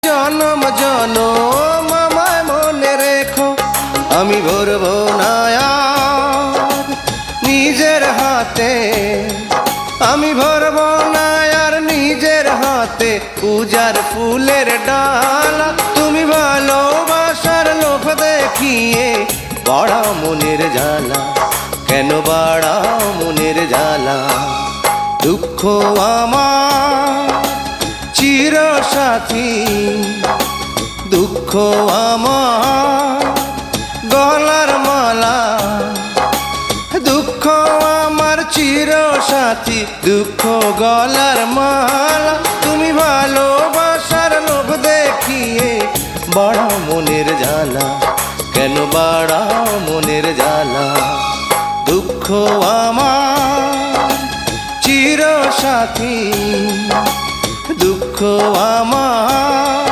জনম জনম আমায় মনে রেখো, আমি ভরবো না আর নিজের হাতে, আমি ভরবো না আর নিজের হাতে পূজার ফুলের ডালা। তুমি ভালোবাসার লোভ দেখিয়ে বাড়াও মনের জ্বালা, কেন বাড়াও মনের জ্বালা? দুঃখ আমার চির সাথী, দুঃখ আমার গলার মালা, দুঃখ আমার চির সাথী, দুঃখ গলার মালা। তুমি ভালোবাসার লোভ দেখিয়ে বাড়াও মনের জ্বালা, কেন বাড়াও মনের জ্বালা? দুঃখ আমার চির সাথী, দুঃখ আমার